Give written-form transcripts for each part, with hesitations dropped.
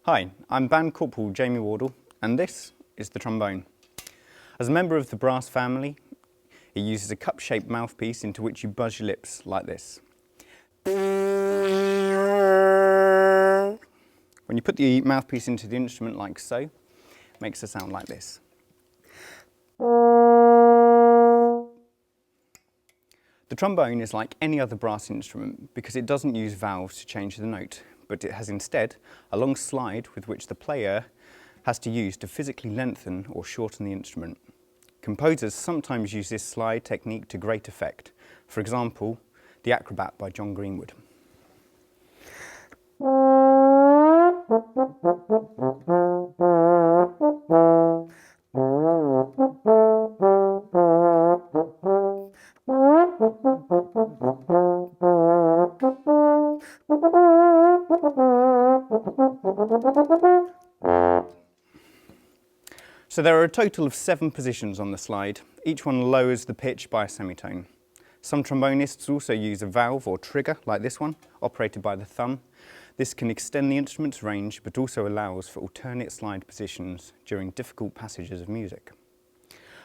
Hi, I'm Band Corporal Jamie Wardle, and this is the trombone. As a member of the brass family, it uses a cup-shaped mouthpiece into which you buzz your lips like this. When you put the mouthpiece into the instrument like so, it makes a sound like this. The trombone is like any other brass instrument because it doesn't use valves to change the note, but it has instead a long slide with which the player has to use to physically lengthen or shorten the instrument. Composers sometimes use this slide technique to great effect. For example, The Acrobat by John Greenwood. So there are a total of 7 positions on the slide. Each one lowers the pitch by a semitone. Some trombonists also use a valve or trigger, like this one, operated by the thumb. This can extend the instrument's range, but also allows for alternate slide positions during difficult passages of music.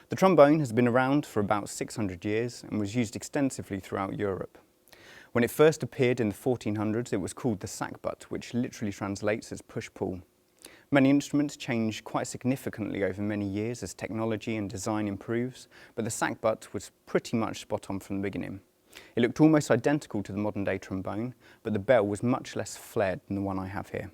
The trombone has been around for about 600 years and was used extensively throughout Europe. When it first appeared in the 1400s, it was called the sackbut, which literally translates as push-pull. Many instruments change quite significantly over many years as technology and design improves, but the sackbut was pretty much spot on from the beginning. It looked almost identical to the modern-day trombone, but the bell was much less flared than the one I have here.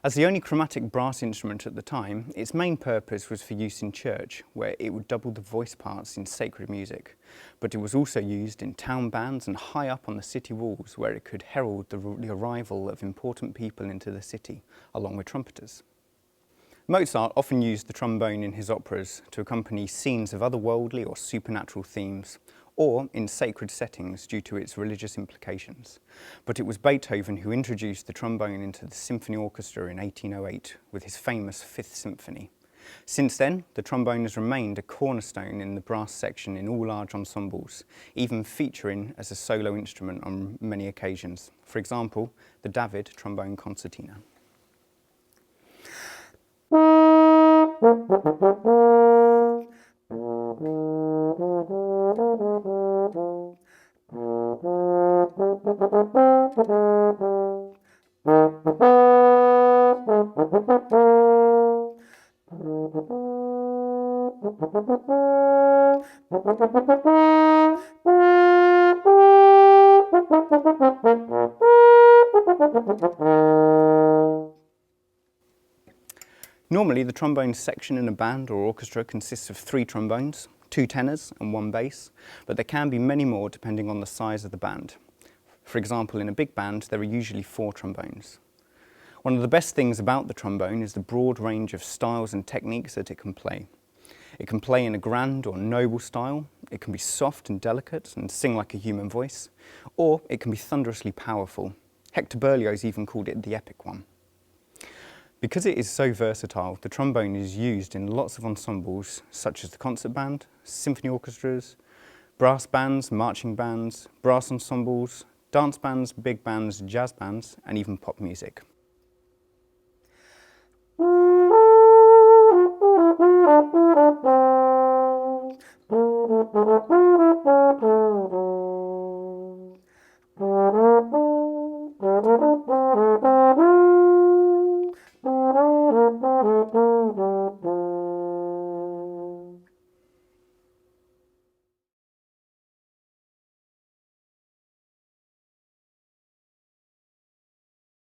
As the only chromatic brass instrument at the time, its main purpose was for use in church, where it would double the voice parts in sacred music. But it was also used in town bands and high up on the city walls, where it could herald the arrival of important people into the city, along with trumpeters. Mozart often used the trombone in his operas to accompany scenes of otherworldly or supernatural themes, or in sacred settings due to its religious implications. But it was Beethoven who introduced the trombone into the symphony orchestra in 1808 with his famous Fifth Symphony. Since then, the trombone has remained a cornerstone in the brass section in all large ensembles, even featuring as a solo instrument on many occasions. For example, the David trombone concertina. Normally, the trombone section in a band or orchestra consists of 3 trombones, 2 tenors and 1 bass, but there can be many more depending on the size of the band. For example, in a big band, there are usually 4 trombones. One of the best things about the trombone is the broad range of styles and techniques that it can play. It can play in a grand or noble style, it can be soft and delicate and sing like a human voice, or it can be thunderously powerful. Hector Berlioz even called it the epic one. Because it is so versatile, the trombone is used in lots of ensembles such as the concert band, symphony orchestras, brass bands, marching bands, brass ensembles, dance bands, big bands, jazz bands, and even pop music.